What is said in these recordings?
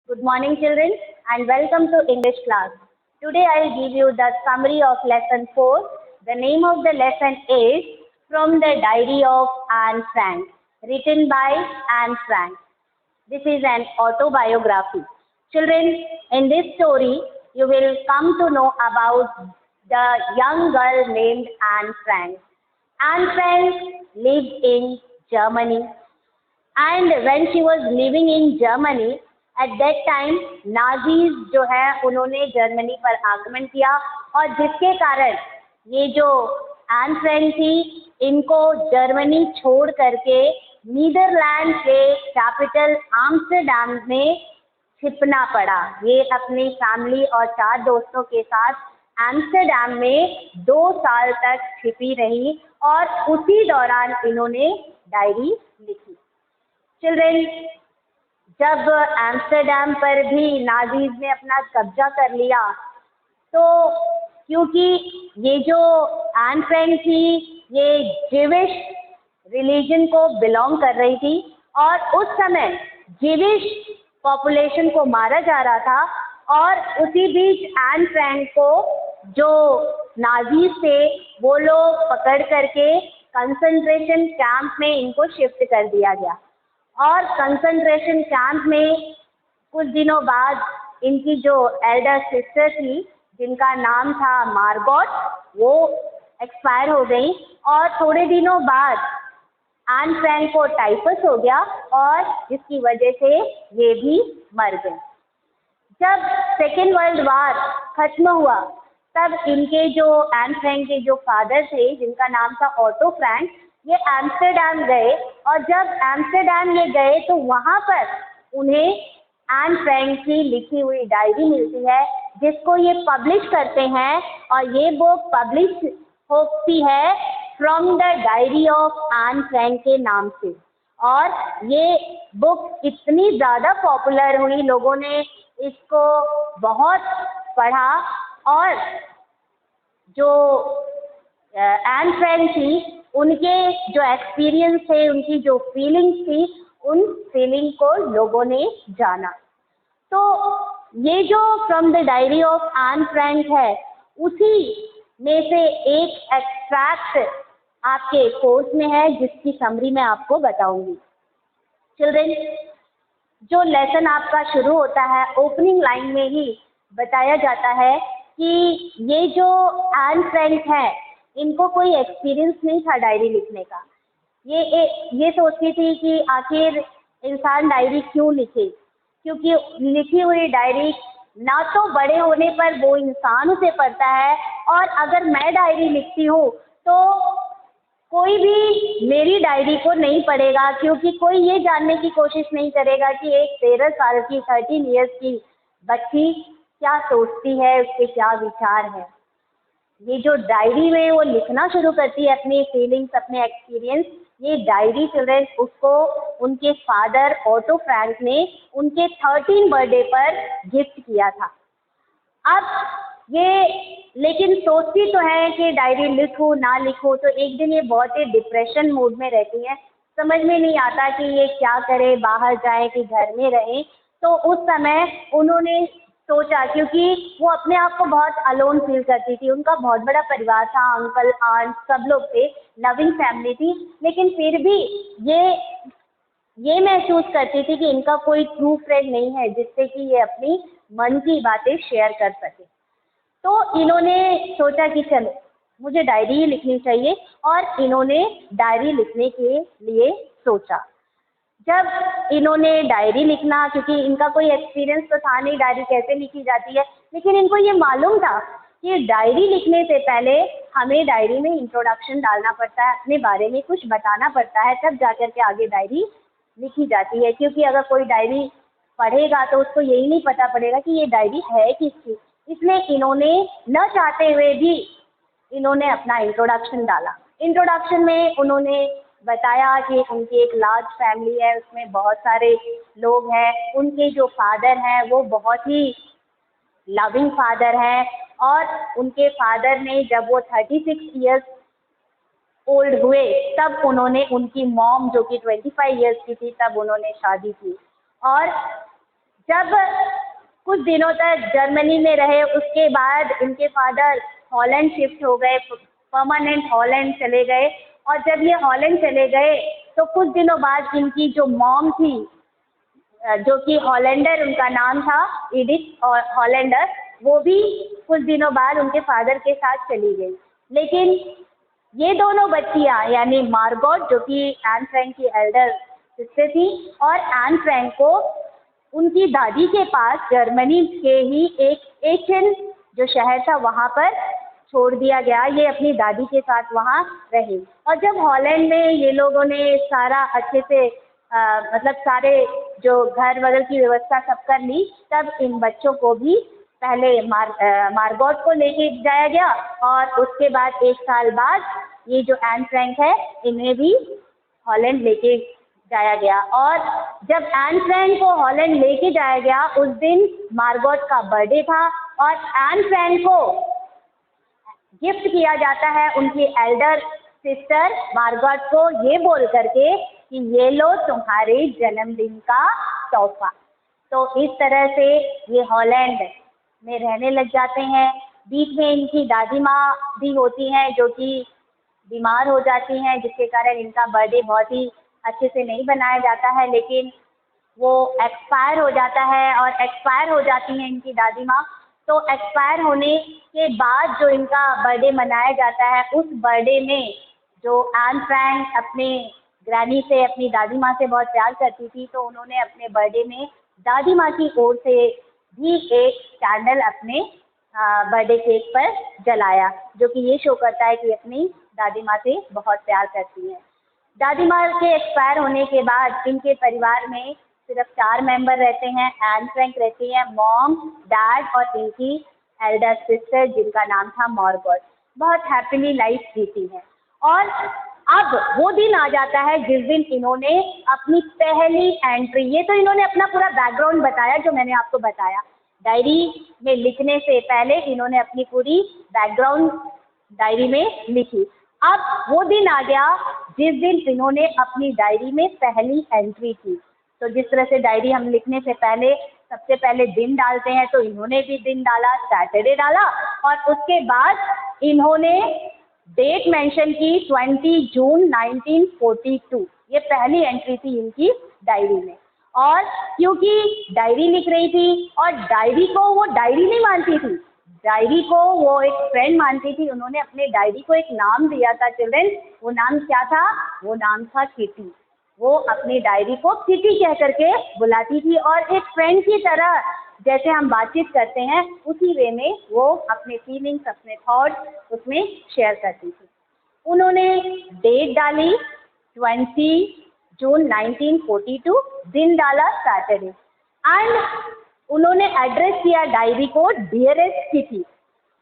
Good morning, children, and welcome to English class. Today I'll give you the summary of lesson 4. The name of the lesson is From the Diary of Anne Frank, written by Anne Frank. This is an autobiography. Children, in this story, you will come to know about the young girl named Anne Frank. Anne Frank lived in Germany, and when she was living in Germany, at that time Nazis जो है उन्होंने Germany पर आक्रमण किया और जिसके कारण ये जो एन फ्रैंक थी इनको जर्मनी छोड़ करके नीदरलैंड के कैपिटल आम्स्टरडैम में छिपना पड़ा। ये अपनी फैमिली और 4 दोस्तों के साथ आम्स्टरडैम में 2 साल तक छिपी रही और उसी दौरान इन्होंने डायरी लिखी। चिल्ड्रन, जब आम्स्टरडैम पर भी नाजीज ने अपना कब्जा कर लिया तो क्योंकि ये जो एन फ्रैंक थी ये जिविश रिलीजन को बिलोंग कर रही थी और उस समय जिविश पॉपुलेशन को मारा जा रहा था और उसी बीच एन फ्रैंक को जो नाजीज थे वो लोग पकड़ करके कंसंट्रेशन कैंप में इनको शिफ्ट कर दिया गया और कंसंट्रेशन कैंप में कुछ दिनों बाद इनकी जो एल्डर सिस्टर थी जिनका नाम था मार्गोट, वो एक्सपायर हो गई और थोड़े दिनों बाद एन फ्रैंक को टाइफस हो गया और जिसकी वजह से ये भी मर गए। जब सेकेंड वर्ल्ड वार खत्म हुआ तब इनके जो एन फ्रैंक के जो फादर थे जिनका नाम था ऑटो फ्रैंक, ये आम्स्टरडैम गए और जब आम्स्टरडैम ये गए तो वहाँ पर उन्हें एन फ्रैंक की लिखी हुई डायरी मिलती है जिसको ये पब्लिश करते हैं और ये बुक पब्लिश होती है from the diary of Anne Frank के नाम से। और ये बुक इतनी ज़्यादा पॉपुलर हुई, लोगों ने इसको बहुत पढ़ा और जो एन फ्रैंक थी उनके जो एक्सपीरियंस थे, उनकी जो फीलिंग्स थी, उन फीलिंग को लोगों ने जाना। तो ये जो from the diary of Anne Frank है उसी में से एक एक्सट्रैक्ट आपके कोर्स में है जिसकी समरी मैं आपको बताऊंगी। चिल्ड्रन, जो लेसन आपका शुरू होता है ओपनिंग लाइन में ही बताया जाता है कि ये जो एन फ्रैंक है इनको कोई एक्सपीरियंस नहीं था डायरी लिखने का। ये सोचती थी कि आखिर इंसान डायरी क्यों लिखे, क्योंकि लिखी हुई डायरी ना तो बड़े होने पर वो इंसान उसे पढ़ता है और अगर मैं डायरी लिखती हूँ तो कोई भी मेरी डायरी को नहीं पढ़ेगा क्योंकि कोई ये जानने की कोशिश नहीं करेगा कि एक 13 साल की 13 इयर्स की बच्ची क्या सोचती है, उसके क्या विचार हैं। ये जो डायरी में वो लिखना शुरू करती है अपनी फीलिंग्स, अपने एक्सपीरियंस, ये डायरी चिल्ड्रन उसको उनके फादर ऑटो फ्रैंक ने उनके 13 बर्थडे पर गिफ्ट किया था। अब ये लेकिन सोचती तो है कि डायरी लिखूँ ना लिखूँ, तो एक दिन ये बहुत ही डिप्रेशन मूड में रहती हैं, समझ में नहीं आता कि ये क्या करे, बाहर जाए कि घर में रहें। तो उस समय उन्होंने सोचा, क्योंकि वो अपने आप को बहुत अलोन फील करती थी, उनका बहुत बड़ा परिवार था, अंकल आंट सब लोग थे, लविंग फैमिली थी, लेकिन फिर भी ये महसूस करती थी कि इनका कोई ट्रू फ्रेंड नहीं है जिससे कि ये अपनी मन की बातें शेयर कर सके। तो इन्होंने सोचा कि चलो मुझे डायरी ही लिखनी चाहिए और इन्होंने डायरी लिखने के लिए सोचा। जब इन्होंने डायरी लिखना, क्योंकि इनका कोई एक्सपीरियंस तो था नहीं डायरी कैसे लिखी जाती है, लेकिन इनको ये मालूम था कि डायरी लिखने से पहले हमें डायरी में इंट्रोडक्शन डालना पड़ता है, अपने बारे में कुछ बताना पड़ता है, तब जाकर के आगे डायरी लिखी जाती है। क्योंकि अगर कोई डायरी पढ़ेगा तो उसको यही नहीं पता पड़ेगा कि ये डायरी है किसकी, इसलिए इन्होंने न चाहते हुए भी इन्होंने अपना इंट्रोडक्शन डाला। इंट्रोडक्शन में उन्होंने बताया कि उनकी एक लार्ज फैमिली है, उसमें बहुत सारे लोग हैं, उनके जो फादर हैं वो बहुत ही लविंग फादर हैं और उनके फादर ने जब वो 36 इयर्स ओल्ड हुए तब उन्होंने उनकी मॉम जो कि 25 इयर्स की थी तब उन्होंने शादी की। और जब कुछ दिनों तक जर्मनी में रहे, उसके बाद इनके फादर हॉलैंड शिफ्ट हो गए, परमानेंट हॉलैंड चले गए। और जब ये हॉलैंड चले गए तो कुछ दिनों बाद इनकी जो मॉम थी, जो कि हॉलैंडर उनका नाम था, एडिथ और हॉलैंडर, वो भी कुछ दिनों बाद उनके फादर के साथ चली गई। लेकिन ये दोनों बच्चियाँ, यानी मार्गोट जो कि एन फ्रैंक की एल्डर सिस्टर थी, और एन फ्रैंक को उनकी दादी के पास जर्मनी के ही एक एचेन जो शहर था वहाँ पर छोड़ दिया गया। ये अपनी दादी के साथ वहाँ रहे। और जब हॉलैंड में ये लोगों ने सारा अच्छे से मतलब सारे जो घर वगैरह की व्यवस्था सब कर ली, तब इन बच्चों को भी पहले मार्गोट को लेके जाया गया, और उसके बाद 1 साल बाद ये जो एन फ्रैंक है इन्हें भी हॉलैंड लेके जाया गया। और जब एन फ्रैंक को हॉलैंड लेके जाया गया, उस दिन मार्गोट का बर्थडे था, और एन फ्रैंक को गिफ्ट किया जाता है उनकी एल्डर सिस्टर मार्गोट को, ये बोल करके कि ये लो तुम्हारे जन्मदिन का तोहफा। तो इस तरह से ये हॉलैंड में रहने लग जाते हैं। बीच में इनकी दादी माँ भी होती हैं जो कि बीमार हो जाती हैं, जिसके कारण इनका बर्थडे बहुत ही अच्छे से नहीं बनाया जाता है, लेकिन वो एक्सपायर हो जाता है और एक्सपायर हो जाती हैं इनकी दादी माँ। तो एक्सपायर होने के बाद जो इनका बर्थडे मनाया जाता है, उस बर्थडे में जो एन फ्रैंक अपने ग्रैनी से, अपनी दादी माँ से बहुत प्यार करती थी, तो उन्होंने अपने बर्थडे में दादी माँ की ओर से भी एक कैंडल अपने बर्थडे केक पर जलाया, जो कि ये शो करता है कि अपनी दादी माँ से बहुत प्यार करती है। दादी माँ के एक्सपायर होने के बाद इनके परिवार में सिर्फ 4 मेंबर रहते हैं। एन फ्रैंक रहती हैं, मॉम, डैड और इनकी एल्डर सिस्टर जिनका नाम था मार्गोट। बहुत हैप्पीली लाइफ जीती हैं। और अब वो दिन आ जाता है जिस दिन इन्होंने अपनी पहली एंट्री, ये तो इन्होंने अपना पूरा बैकग्राउंड बताया जो मैंने आपको बताया, डायरी में लिखने से पहले इन्होंने अपनी पूरी बैकग्राउंड डायरी में लिखी। अब वो दिन आ गया जिस दिन इन्होंने अपनी डायरी में पहली एंट्री की। तो जिस तरह से डायरी हम लिखने से पहले सबसे पहले दिन डालते हैं, तो इन्होंने भी दिन डाला, सैटरडे डाला, और उसके बाद इन्होंने डेट मेंशन की 20 जून 1942। ये पहली एंट्री थी इनकी डायरी में। और क्योंकि डायरी लिख रही थी, और डायरी को वो डायरी नहीं मानती थी, डायरी को वो एक फ्रेंड मानती थी, उन्होंने अपने डायरी को एक नाम दिया था चिल्ड्रन। वो नाम क्या था? वो नाम था किटी। वो अपनी डायरी को किटी कह करके बुलाती थी, और एक फ्रेंड की तरह जैसे हम बातचीत करते हैं उसी वे में वो अपने फीलिंग्स, अपने थॉट्स उसमें शेयर करती थी। उन्होंने डेट डाली 20 जून 1942, दिन डाला सैटरडे, एंड उन्होंने एड्रेस किया डायरी को डियरेस्ट किटी।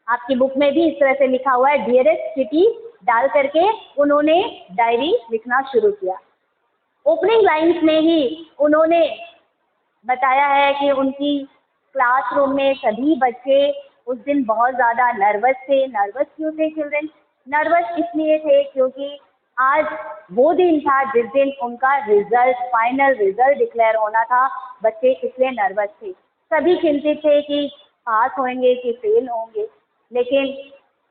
आपकी बुक में भी इस तरह से लिखा हुआ है, डियरेस्ट किटी डाल करके उन्होंने डायरी लिखना शुरू किया। ओपनिंग लाइन्स में ही उन्होंने बताया है कि उनकी क्लासरूम में सभी बच्चे उस दिन बहुत ज़्यादा नर्वस थे। नर्वस क्यों थे चिल्ड्रन? नर्वस इसलिए थे क्योंकि आज वो दिन था जिस दिन उनका रिजल्ट, फाइनल रिजल्ट डिक्लेयर होना था। बच्चे इसलिए नर्वस थे। सभी चिंतित थे कि पास होंगे कि फेल होंगे। लेकिन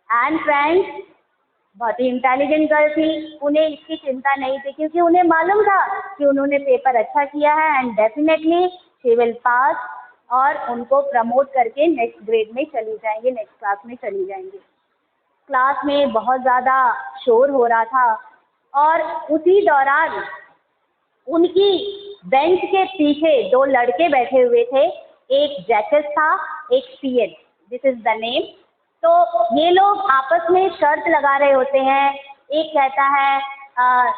एन फ्रैंक बहुत ही इंटेलिजेंट गर्ल थी, उन्हें इसकी चिंता नहीं थी, क्योंकि उन्हें मालूम था कि उन्होंने पेपर अच्छा किया है and definitely she will pass, और उनको प्रमोट करके नेक्स्ट ग्रेड में चली जाएंगे, नेक्स्ट क्लास में चली जाएंगी। क्लास में बहुत ज़्यादा शोर हो रहा था, और उसी दौरान उनकी बेंच के पीछे 2 लड़के बैठे हुए थे। एक जैकस था, एक CN, this is the name. तो ये लोग आपस में शर्त लगा रहे होते हैं। एक कहता है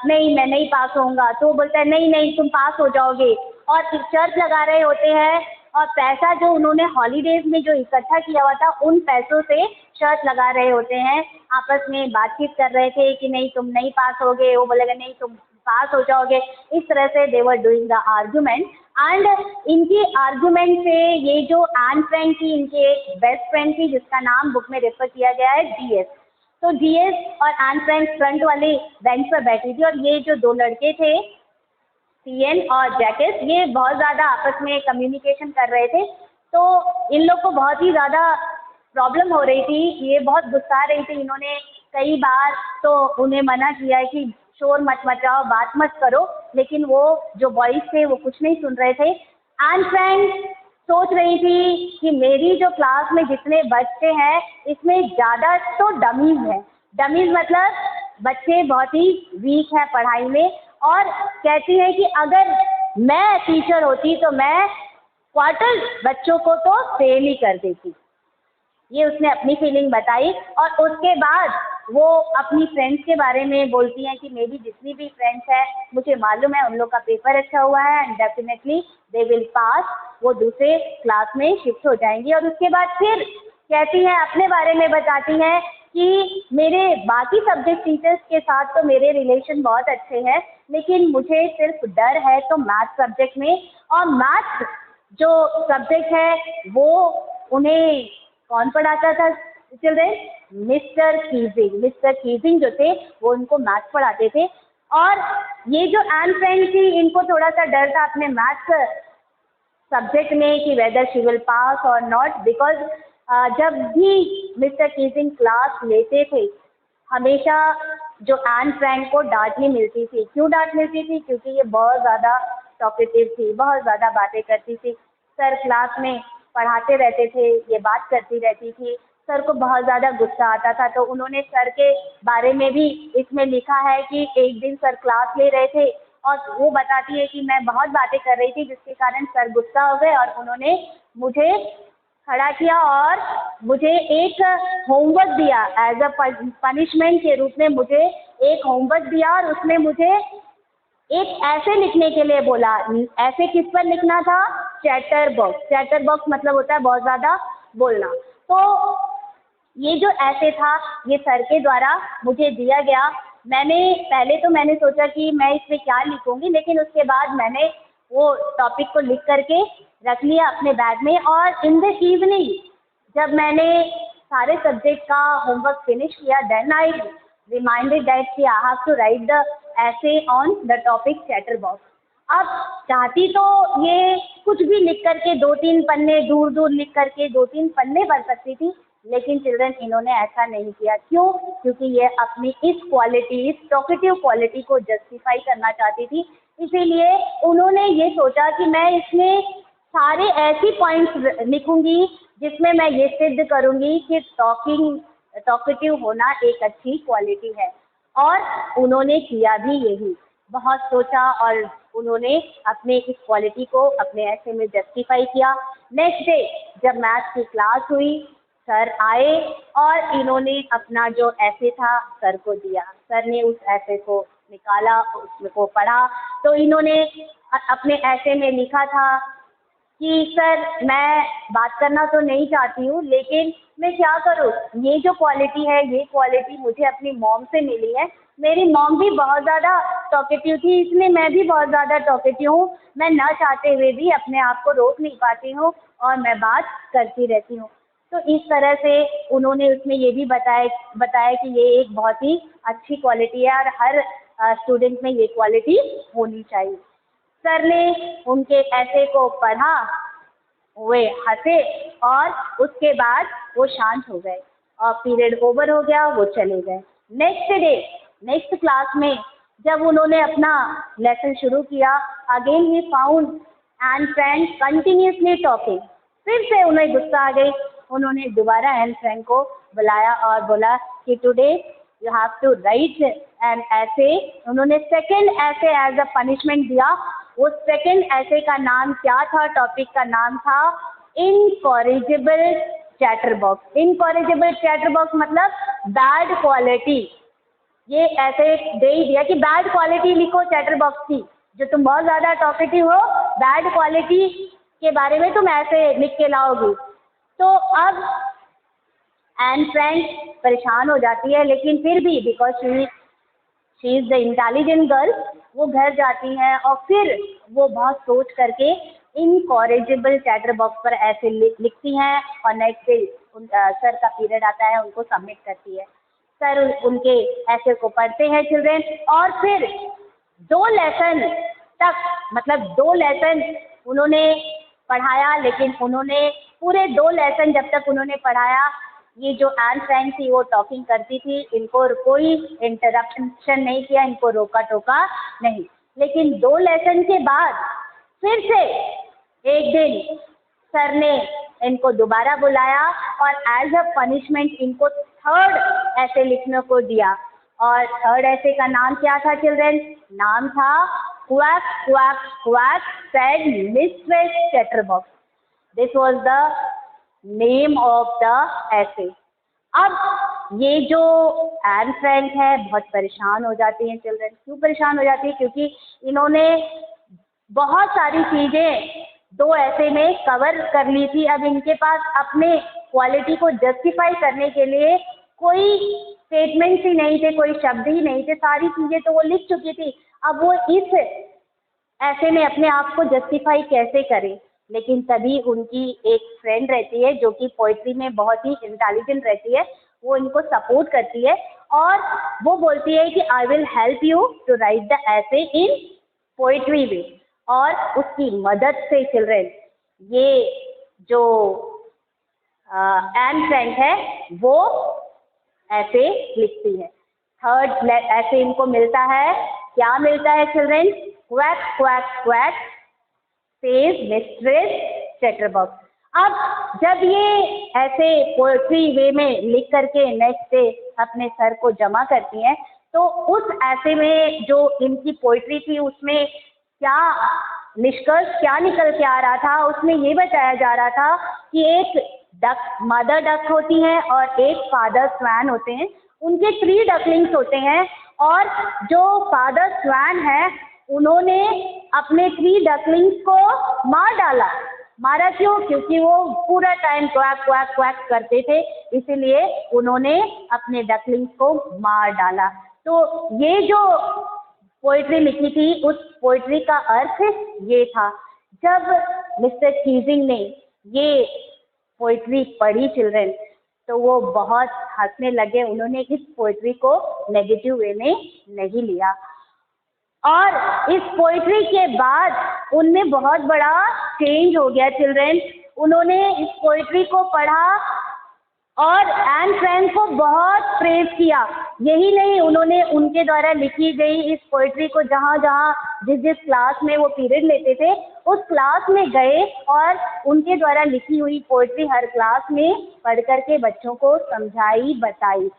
नहीं मैं नहीं पास होऊंगा, तो वो बोलता है नहीं नहीं तुम पास हो जाओगे, और शर्त लगा रहे होते हैं। और पैसा जो उन्होंने हॉलीडेज में जो इकट्ठा किया हुआ था, उन पैसों से शर्त लगा रहे होते हैं। आपस में बातचीत कर रहे थे कि नहीं तुम नहीं पास होगे, वो बोलेगा नहीं तुम पास हो जाओगे। इस तरह से they were doing the argument, and इनकी आर्गूमेंट से ये जो एन फ्रैंक थी, इनकी एक बेस्ट फ्रेंड थी जिसका नाम बुक में रेफर किया गया है डीएस। तो डीएस और एन फ्रैंक फ्रंट वाली बेंच पर बैठी थी, और ये जो 2 लड़के थे टीएन और जैकेस ये बहुत ज़्यादा आपस में कम्युनिकेशन कर रहे थे, तो इन लोग को बहुत ही ज़्यादा प्रॉब्लम हो रही थी, ये बहुत गुस्सा रही थी। इन्होंने कई बार तो उन्हें मना किया है कि शोर मत मचाओ, बात मत करो, लेकिन वो जो बॉयज़ थे वो कुछ नहीं सुन रहे थे। एन फ्रैंक सोच रही थी कि मेरी जो क्लास में जितने बच्चे हैं इसमें ज़्यादा तो डमीज़ हैं। डमीज़ मतलब बच्चे बहुत ही वीक हैं पढ़ाई में, और कहती है कि अगर मैं टीचर होती तो मैं क्वार्टर बच्चों को तो फेल ही कर देती। ये उसने अपनी फीलिंग बताई, और उसके बाद वो अपनी फ्रेंड्स के बारे में बोलती हैं कि मेरी जितनी भी फ्रेंड्स हैं मुझे मालूम है उन लोग का पेपर अच्छा हुआ है and definitely they will pass, वो दूसरे क्लास में शिफ्ट हो जाएंगी। और उसके बाद फिर कहती हैं, अपने बारे में बताती हैं कि मेरे बाकी सब्जेक्ट टीचर्स के साथ तो मेरे रिलेशन बहुत अच्छे हैं, लेकिन मुझे सिर्फ डर है तो मैथ सब्जेक्ट में, और मैथ जो सब्जेक्ट है वो उन्हें कौन पढ़ाता था children? Mister Keesing. Mister Keesing जो थे वो उनको मैथ्स पढ़ाते थे। और ये जो एन फ्रैंक थी इनको थोड़ा सा डर था अपने मैथ्स सब्जेक्ट में कि वेदर शी विल पास और नॉट, बिकॉज जब भी मिस्टर कीजिंग क्लास लेते थे हमेशा जो एन फ्रैंक को डांट ही मिलती थी। क्यों डांट मिलती थी? क्योंकि ये बहुत ज़्यादा टॉकेटिव थी, बहुत ज़्यादा बातें करती थी। सर क्लास में पढ़ाते रहते थे, ये बात करती रहती थी, सर को बहुत ज़्यादा गुस्सा आता था। तो उन्होंने सर के बारे में भी इसमें लिखा है कि एक दिन सर क्लास ले रहे थे और वो बताती है कि मैं बहुत बातें कर रही थी जिसके कारण सर गुस्सा हो गए और उन्होंने मुझे खड़ा किया और मुझे एक होमवर्क दिया, एज अ पनिशमेंट के रूप में मुझे एक होमवर्क दिया, और उसमें मुझे एक ऐसे लिखने के लिए बोला। ऐसे किस पर लिखना था? Chatter box. चैटर बॉक्स मतलब होता है बहुत ज़्यादा बोलना। तो ये जो ऐसे था ये सर के द्वारा मुझे दिया गया। मैंने सोचा कि मैं इसमें क्या लिखूंगी, लेकिन उसके बाद मैंने वो टॉपिक को लिख करके रख लिया अपने बैग में। और इन द इवनिंग जब मैंने सारे सब्जेक्ट का होमवर्क फिनिश किया, देन आई रिमाइंडेड दैट कि I have to write the essay on the topic chatter box. अब चाहती तो ये कुछ भी लिख करके 2-3 पन्ने दूर दूर लिख करके 2-3 पन्ने भर सकती थी, लेकिन चिल्ड्रन इन्होंने ऐसा नहीं किया। क्यों? क्योंकि ये अपनी इस क्वालिटी, इस टॉकेटिव क्वालिटी को जस्टिफाई करना चाहती थी। इसीलिए उन्होंने ये सोचा कि मैं इसमें सारे ऐसी पॉइंट्स लिखूंगी जिसमें मैं ये सिद्ध करूंगी कि टॉकेटिव होना एक अच्छी क्वालिटी है। और उन्होंने किया भी यही, बहुत सोचा और उन्होंने अपने इस क्वालिटी को अपने ऐसे में जस्टिफाई किया। नेक्स्ट डे जब मैथ्स की क्लास हुई, सर आए और इन्होंने अपना जो ऐसे था सर को दिया। सर ने उस ऐसे को निकाला, उसको पढ़ा, तो इन्होंने अपने ऐसे में लिखा था कि सर मैं बात करना तो नहीं चाहती हूँ, लेकिन मैं क्या करूँ, ये जो क्वालिटी है ये क्वालिटी मुझे अपनी मॉम से मिली है। मेरी मॉम भी बहुत ज़्यादा टॉकेटिव थी, इसलिए मैं भी बहुत ज़्यादा टॉकेटिव हूँ। मैं ना चाहते हुए भी अपने आप को रोक नहीं पाती हूँ और मैं बात करती रहती हूँ। तो इस तरह से उन्होंने उसमें ये भी बताया कि ये एक बहुत ही अच्छी क्वालिटी है और हर स्टूडेंट में ये क्वालिटी होनी चाहिए। सर ने उनके ऐसे को पढ़ा, वे हंसे और उसके बाद वो शांत हो गए और पीरियड ओवर हो गया, वो चले गए। नेक्स्ट डे नेक्स्ट क्लास में जब उन्होंने अपना लेसन शुरू किया, again he found Anne Frank continuously talking. फिर से उन्हें गुस्सा आ गई। उन्होंने दोबारा एन फ्रैंक को बुलाया और बोला कि today you have to write an essay. उन्होंने सेकेंड ऐसे एज अ पनिशमेंट दिया। उस सेकेंड ऐसे का नाम क्या था? टॉपिक का नाम था incorrigible chatter box. Incorrigible chatter box मतलब बैड क्वालिटी। ये ऐसे दे ही दिया कि बैड क्वालिटी लिखो चैटर बॉक्स की, जो तुम बहुत ज़्यादा टॉकेटिव हो, बैड क्वालिटी के बारे में तुम ऐसे लिख के लाओगी। तो अब एन फ्रैंक परेशान हो जाती है, लेकिन फिर भी because she is the intelligent girl, वो घर जाती हैं और फिर वो बहुत सोच करके इनकॉरिजिबल चैटर बॉक्स पर ऐसे लिखती हैं और नेक्स्ट डे सर का पीरियड आता है, उनको सबमिट करती है। सर उनके ऐसे को पढ़ते हैं चिल्ड्रेन, और फिर 2 लेसन तक, मतलब 2 लेसन उन्होंने पढ़ाया, लेकिन उन्होंने पूरे 2 लेसन जब तक उन्होंने पढ़ाया, ये जो एन फ्रैंक थी वो टॉकिंग करती थी, इनको कोई इंटरप्शन नहीं किया, इनको रोका टोका नहीं। लेकिन 2 लेसन के बाद फिर से एक दिन सर ने इनको दोबारा बुलाया और एज अ पनिशमेंट इनको 3rd ऐसे लिखने को दिया। और 3rd ऐसे का नाम क्या था चिल्ड्रन? नाम था quack quack quack said mistress chatterbox. This was the name of the ऐसे। अब ये जो एन फ्रैंक है बहुत परेशान हो जाती हैं चिल्ड्रन। क्यों परेशान हो जाती है? क्योंकि इन्होंने बहुत सारी चीज़ें 2 ऐसे में कवर कर ली थी। अब इनके पास अपने क्वालिटी को जस्टिफाई करने के लिए कोई स्टेटमेंट्स ही नहीं थे, कोई शब्द ही नहीं थे, सारी चीज़ें तो वो लिख चुकी थी। अब वो इस ऐसे में अपने आप को जस्टिफाई कैसे करें? लेकिन तभी उनकी एक फ्रेंड रहती है जो कि पोइट्री में बहुत ही इंटेलिजेंट रहती है, वो इनको सपोर्ट करती है और वो बोलती है कि I will help you to write the essay in poetry वे। और उसकी मदद से चिल्ड्रन ये जो एन फ्रैंक है वो ऐसे लिखती है। 3rd ऐसे इनको मिलता है, क्या मिलता है children? Quack quack quack says mistress chatterbox. अब जब ये ऐसे पोएट्री वे में लिख करके नेक्स्ट डे अपने सर को जमा करती हैं, तो उस ऐसे में जो इनकी पोएट्री थी उसमें क्या निष्कर्ष क्या निकल के आ रहा था? उसमें ये बताया जा रहा था कि एक डक, मदर डक होती हैं और एक फादर स्वैन होते हैं। उनके 3 डकलिंग्स होते हैं और जो फादर स्वैन है उन्होंने अपने 3 डकलिंग्स को मार डाला। मारा क्यों? क्योंकि वो पूरा टाइम क्वैक क्वैक क्वैक करते थे, इसीलिए उन्होंने अपने डकलिंग्स को मार डाला। तो ये जो पोइट्री लिखी थी उस पोइट्री का अर्थ ये था। जब मिस्टर कीजिंग ने ये पोइट्री पढ़ी चिल्ड्रन, तो वो बहुत हंसने लगे। उन्होंने इस पोइट्री को नेगेटिव वे में नहीं लिया और इस पोइट्री के बाद उनमें बहुत बड़ा चेंज हो गया चिल्ड्रन। उन्होंने इस पोइट्री को पढ़ा और एन फ्रैंक को बहुत प्रेज किया। यही नहीं, उन्होंने उनके द्वारा लिखी गई इस पोइट्री को जहाँ जहाँ जिस जिस क्लास में वो पीरियड लेते थे उस क्लास में गए और उनके द्वारा लिखी हुई पोइट्री हर क्लास में पढ़ करके बच्चों को समझाई, बताई।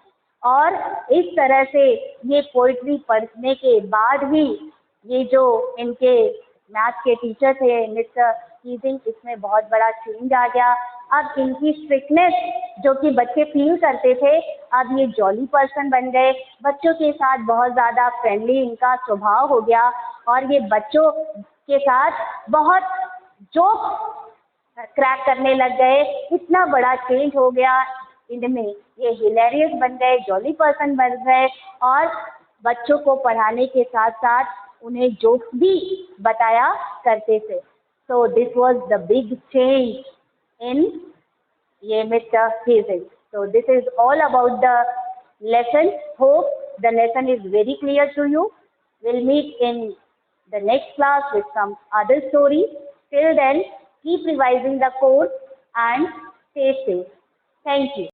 और इस तरह से ये पोइट्री पढ़ने के बाद ही ये जो इनके मैथ के टीचर थे मिस्टर कीजिंग, इसमें बहुत बड़ा चेंज आ गया। अब इनकी स्ट्रिक्टनेस जो कि बच्चे फील करते थे, अब ये जॉली पर्सन बन गए। बच्चों के साथ बहुत ज़्यादा फ्रेंडली इनका स्वभाव हो गया और ये बच्चों के साथ बहुत जोक क्रैक करने लग गए। इतना बड़ा चेंज हो गया इनमें, ये हिलेरियस बन गए, जॉली पर्सन बन गए और बच्चों को पढ़ाने के साथ साथ उन्हें जोक्स भी बताया करते थे। So this was the big change in Mr. Kezing. So this is all about the lesson. Hope the lesson is very clear to you. We'll meet in the next class with some other stories. Till then, keep revising the course and stay safe. Thank you.